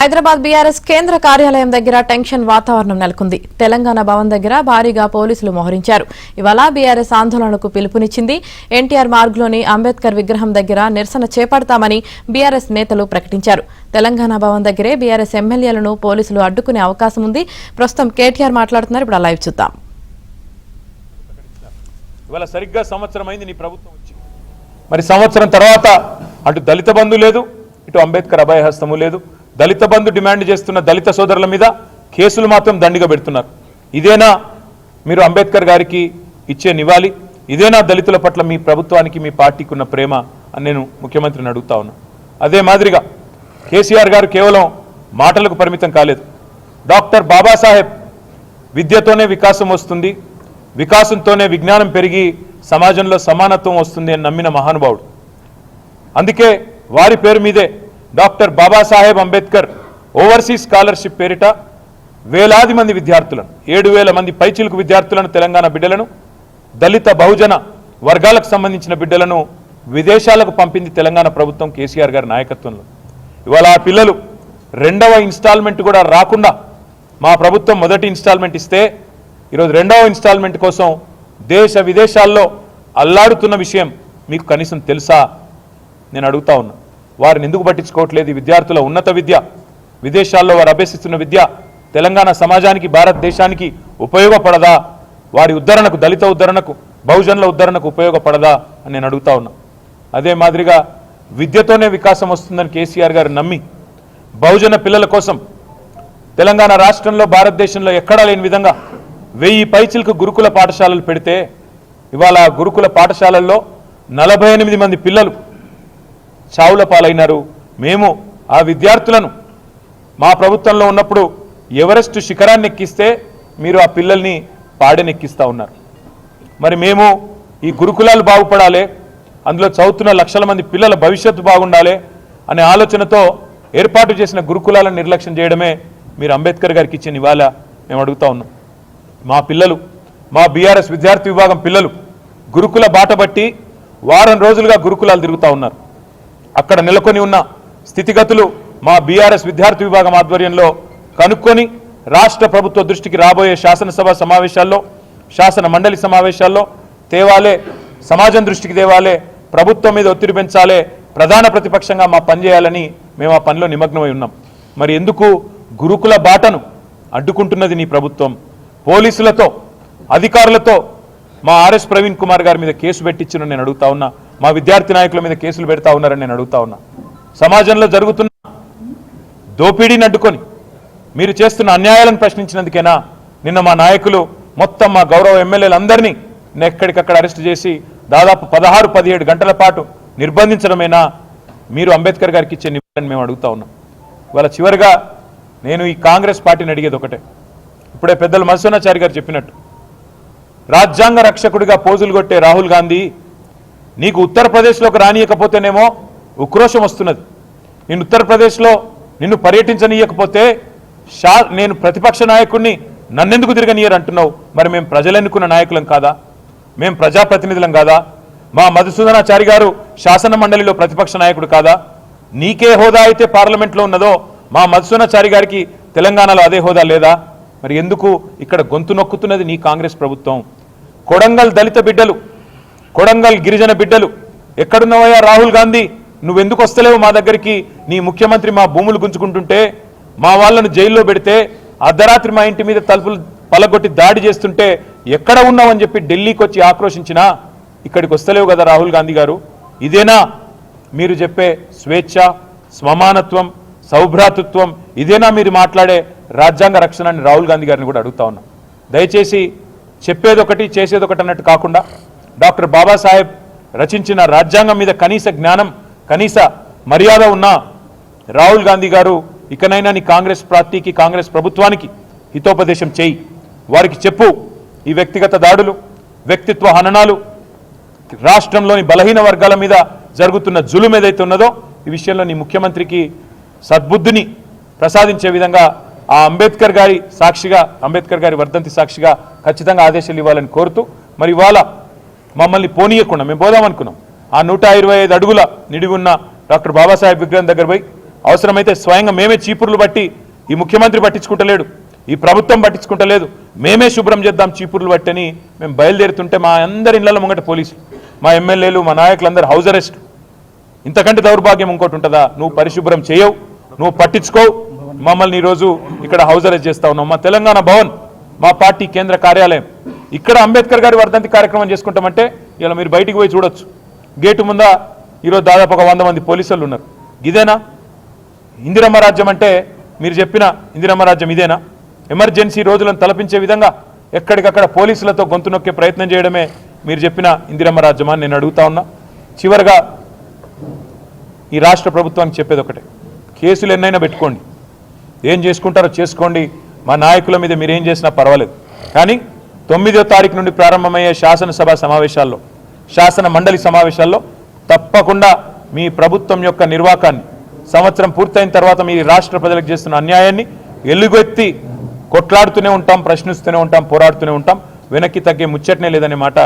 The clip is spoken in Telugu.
హైదరాబాద్ బీఆర్ఎస్ కేంద్ర కార్యాలయం దగ్గర టెన్షన్ వాతావరణం నెలకొంది. తెలంగాణ భవన్ దగ్గర భారీగా పోలీసులు మోహరించారు. ఇవాళ బీఆర్ఎస్ ఆందోళనకు పిలుపునిచ్చింది. ఎన్టీఆర్ మార్గ్లోని అంబేద్కర్ విగ్రహం దగ్గర నిరసన చేపడతామని బీఆర్ఎస్ నేతలు ప్రకటించారు. తెలంగాణ భవన్ దగ్గరే బీఆర్ఎస్ ఎమ్మెల్యేలను పోలీసులు అడ్డుకునే అవకాశం ఉంది. ప్రస్తుతం కేటీఆర్ మాట్లాడుతున్నారు. ఇప్పుడు లైవ్ చూద్దాం. ఇవాళ సరిగ్గా సంవత్సరం అయింది నీ ప్రభుత్వం వచ్చి. మరి సంవత్సరం తర్వాత అటు దళిత బంధు లేదు, ఇటు అంబేద్కర్ అభయహస్తము లేదు. దళిత బంధు డిమాండ్ చేస్తున్న దళిత సోదరుల మీద కేసులు మాత్రం దండిగా పెడుతున్నారు. ఇదేనా మీరు అంబేద్కర్ గారికి ఇచ్చే నివాళి? ఇదేనా దళితుల పట్ల మీ ప్రభుత్వానికి మీ పార్టీకి ఉన్న ప్రేమ అని నేను ముఖ్యమంత్రిని అడుగుతా ఉన్నా. అదే మాదిరిగా కేసీఆర్ గారు కేవలం మాటలకు పరిమితం కాలేదు. డాక్టర్ బాబాసాహెబ్ విద్యతోనే వికాసం వస్తుంది, వికాసంతోనే విజ్ఞానం పెరిగి సమాజంలో సమానత్వం వస్తుంది అని నమ్మిన మహానుభావుడు. అందుకే వారి పేరు మీదే doctor Babasaheb Ambedkar overseas scholarship పేరిట వేలాది మంది విద్యార్థులను 7,000 మంది పైచిలుకు విద్యార్థులను, తెలంగాణ బిడ్డలను, దళిత బహుజన వర్గాలకు సంబంధించిన బిడ్డలను విదేశాలకు పంపింది తెలంగాణ ప్రభుత్వం కేసీఆర్ గారి నాయకత్వంలో. ఇవాళ ఆ పిల్లలు రెండవ ఇన్స్టాల్మెంట్ కూడా రాకుండా మా ప్రభుత్వం మొదటి ఇన్స్టాల్మెంట్ ఇస్తే ఈరోజు రెండవ ఇన్స్టాల్మెంట్ కోసం దేశ విదేశాల్లో అల్లాడుతున్న విషయం మీకు కనీసం తెలుసా? నేను అడుగుతా ఉన్నా. వారిని ఎందుకు పట్టించుకోవట్లేదు? విద్యార్థుల ఉన్నత విద్య, విదేశాల్లో వారు అభ్యసిస్తున్న విద్య తెలంగాణ సమాజానికి, భారతదేశానికి ఉపయోగపడదా? వారి ఉద్ధరణకు, దళిత ఉద్ధరణకు, బహుజనుల ఉద్ధరణకు ఉపయోగపడదా అని నేను అడుగుతా ఉన్నా. అదే మాదిరిగా విద్యతోనే వికాసం వస్తుందని కేసీఆర్ గారు నమ్మి బహుజన పిల్లల కోసం తెలంగాణ రాష్ట్రంలో, భారతదేశంలో ఎక్కడా లేని విధంగా 1000 పైచిలకు గురుకుల పాఠశాలలు పెడితే ఇవాళ గురుకుల పాఠశాలల్లో 48 మంది పిల్లలు చావుల పాలైనారు. మేము ఆ విద్యార్థులను మా ప్రభుత్వంలో ఉన్నప్పుడు ఎవరెస్ట్ శిఖరాన్ని ఎక్కిస్తే మీరు ఆ పిల్లల్ని పాడెనెక్కిస్తూ ఉన్నారు. మరి మేము ఈ గురుకులాలు బాగుపడాలి, అందులో చదువుతున్న లక్షల మంది పిల్లల భవిష్యత్తు బాగుండాలి అనే ఆలోచనతో ఏర్పాటు చేసిన గురుకులాలను నిర్లక్ష్యం చేయడమే మీరు అంబేద్కర్ గారికి ఇచ్చిన నివాళ మేము అడుగుతా ఉన్నాం. మా పిల్లలు, మా బీఆర్ఎస్ విద్యార్థి విభాగం పిల్లలు గురుకుల బాట బట్టి వారం రోజులుగా గురుకులాలు తిరుగుతూ ఉన్నారు. అక్కడ నెలకొని ఉన్న స్థితిగతులు మా బీఆర్ఎస్ విద్యార్థి విభాగం ఆధ్వర్యంలో కనుక్కొని రాష్ట్ర ప్రభుత్వ దృష్టికి రాబోయే శాసనసభ సమావేశాల్లో, శాసన మండలి సమావేశాల్లో తేవాలే, సమాజం దృష్టికి తేవాలే, ప్రభుత్వం మీద ఒత్తిడి పెంచాలే, ప్రధాన ప్రతిపక్షంగా మా పనిచేయాలని మేము ఆ పనిలో నిమగ్నమై ఉన్నాం. మరి ఎందుకు గురుకుల బాటను అడ్డుకుంటున్నది నీ ప్రభుత్వం? పోలీసులతో, అధికారులతో మా ఆర్ఎస్ ప్రవీణ్ కుమార్ గారి మీద కేసు పెట్టించిన నేను అడుగుతా ఉన్నా. మా విద్యార్థి నాయకుల మీద కేసులు పెడతా ఉన్నారని నేను అడుగుతా ఉన్నా. సమాజంలో జరుగుతున్న దోపిడీని అడ్డుకొని మీరు చేస్తున్న అన్యాయాలను ప్రశ్నించినందుకేనా నిన్న మా నాయకులు మొత్తం మా గౌరవ ఎమ్మెల్యేలందరినీ ఎక్కడికక్కడ అరెస్ట్ చేసి దాదాపు 16-17 గంటల పాటు నిర్బంధించడమేనా మీరు అంబేద్కర్ గారికి ఇచ్చే నివాళని మేము అడుగుతా ఉన్నాం. ఇవాళ చివరిగా నేను ఈ కాంగ్రెస్ పార్టీని అడిగేది ఒకటే. ఇప్పుడే పెద్దలు మధుసూదనాచారి గారు చెప్పినట్టు రాజ్యాంగ రక్షకుడిగా పోజులు కొట్టే రాహుల్ గాంధీ నీకు ఉత్తరప్రదేశ్లోకి రానియకపోతేనేమో ఉక్రోషం వస్తున్నది. నేను ఉత్తరప్రదేశ్లో నిన్ను పర్యటించనీయకపోతే నేను ప్రతిపక్ష నాయకుడిని నన్నెందుకు తిరగనీయరు అంటున్నావు? మరి మేము ప్రజలు ఎన్నుకున్న నాయకులం కాదా? మేము ప్రజాప్రతినిధులం కాదా? మా మధుసూదనాచారి గారు శాసన మండలిలో ప్రతిపక్ష నాయకుడు కాదా? నీకే హోదా అయితే పార్లమెంట్లో ఉన్నదో మా మధుసూదనాచారి గారికి తెలంగాణలో అదే హోదా లేదా? మరి ఎందుకు ఇక్కడ గొంతు నొక్కుతున్నది నీ కాంగ్రెస్ ప్రభుత్వం? కొడంగల్ దళిత బిడ్డలు, కొడంగల్ గిరిజన బిడ్డలు ఎక్కడున్నావయ్యా రాహుల్ గాంధీ? నువ్వెందుకు వస్తలేవు మా దగ్గరికి? నీ ముఖ్యమంత్రి మా భూములు గుంజుకుంటుంటే, మా వాళ్ళను జైల్లో పెడితే, అర్ధరాత్రి మా ఇంటి మీద తలుపులు పలగొట్టి దాడి చేస్తుంటే ఎక్కడ ఉన్నావని చెప్పి ఢిల్లీకి వచ్చి ఆక్రోశించినా ఇక్కడికి వస్తలేవు కదా రాహుల్ గాంధీ గారు? ఇదేనా మీరు చెప్పే స్వేచ్ఛ, సమానత్వం, సౌభ్రాతృత్వం? ఇదేనా మీరు మాట్లాడే రాజ్యాంగ రక్షణ అని రాహుల్ గాంధీ గారిని కూడా అడుగుతా ఉన్నా. దయచేసి చెప్పేదొకటి చేసేదొకటి అన్నట్టు కాకుండా డాక్టర్ బాబాసాహెబ్ రచించిన రాజ్యాంగం మీద కనీస జ్ఞానం, కనీస మర్యాద ఉన్న రాహుల్ గాంధీ గారు ఇకనైనా నీ కాంగ్రెస్ పార్టీకి, కాంగ్రెస్ ప్రభుత్వానికి హితోపదేశం చేయి. వారికి చెప్పు, ఈ వ్యక్తిగత దాడులు, వ్యక్తిత్వ హననాలు, రాష్ట్రంలోని బలహీన వర్గాల మీద జరుగుతున్న జులుం ఏదైతే ఉన్నదో ఈ విషయంలో నీ ముఖ్యమంత్రికి సద్బుద్ధిని ప్రసాదించే విధంగా ఆ అంబేద్కర్ గారి సాక్షిగా, అంబేద్కర్ గారి వర్ధంతి సాక్షిగా ఖచ్చితంగా ఆదేశాలు ఇవ్వాలని కోరుతూ, మరి ఇవాళ మమ్మల్ని పోనీయకుండా మేము పోదామనుకున్నాం. ఆ 125 అడుగుల నిడివి ఉన్న డాక్టర్ బాబాసాహెబ్ విగ్రహం దగ్గర పోయి అవసరమైతే స్వయంగా మేమే చీపుర్లు బట్టి ఈ ముఖ్యమంత్రి పట్టించుకుంటలేడు, ఈ ప్రభుత్వం పట్టించుకుంటలేదు, మేమే శుభ్రం చేద్దాం చీపుర్లు బట్టని మేము బయలుదేరుతుంటే మా అందరి ఇళ్లలో ముంగట పోలీసులు, మా ఎమ్మెల్యేలు, మా నాయకులందరూ హౌస్ అరెస్ట్. ఇంతకంటే దౌర్భాగ్యం ఇంకోటి ఉంటుందా? నువ్వు పరిశుభ్రం చేయవు, నువ్వు పట్టించుకోవు, మమ్మల్ని ఈరోజు ఇక్కడ హౌస్ అరెస్ట్ చేస్తా ఉన్నాం. మా తెలంగాణ భవన్, మా పార్టీ కేంద్ర కార్యాలయం, ఇక్కడ అంబేద్కర్ గారి వర్ధంతి కార్యక్రమం చేసుకుంటామంటే ఇలా మీరు బయటికి పోయి చూడొచ్చు. గేటు ముందా ఈరోజు దాదాపు ఒక 100 మంది పోలీసులు ఉన్నారు. ఇదేనా ఇందిరమ్మ రాజ్యం అంటే? మీరు చెప్పిన ఇందిరమ్మ రాజ్యం ఇదేనా? ఎమర్జెన్సీ రోజులను తలపించే విధంగా ఎక్కడికక్కడ పోలీసులతో గొంతు నొక్కే ప్రయత్నం చేయడమే మీరు చెప్పిన ఇందిరమ్మ రాజ్యమా అని నేను అడుగుతా ఉన్నా. చివరిగా ఈ రాష్ట్ర ప్రభుత్వానికి చెప్పేది ఒకటే, కేసులు ఎన్నైనా పెట్టుకోండి, ఏం చేసుకుంటారో చేసుకోండి, మా నాయకుల మీద మీరేం చేసినా పర్వాలేదు. కానీ 9వ తారీఖు నుండి ప్రారంభమయ్యే శాసనసభ సమావేశాల్లో, శాసన మండలి సమావేశాల్లో తప్పకుండా మీ ప్రభుత్వం యొక్క నిర్వాకాన్ని, సంవత్సరం పూర్తయిన తర్వాత మీ రాష్ట్ర ప్రజలకు చేస్తున్న అన్యాయాన్ని ఎల్లుగెత్తి కొట్లాడుతూనే ఉంటాం, ప్రశ్నిస్తూనే ఉంటాం, పోరాడుతూనే ఉంటాం. వెనక్కి తగ్గే ముచ్చటనే లేదనే మాట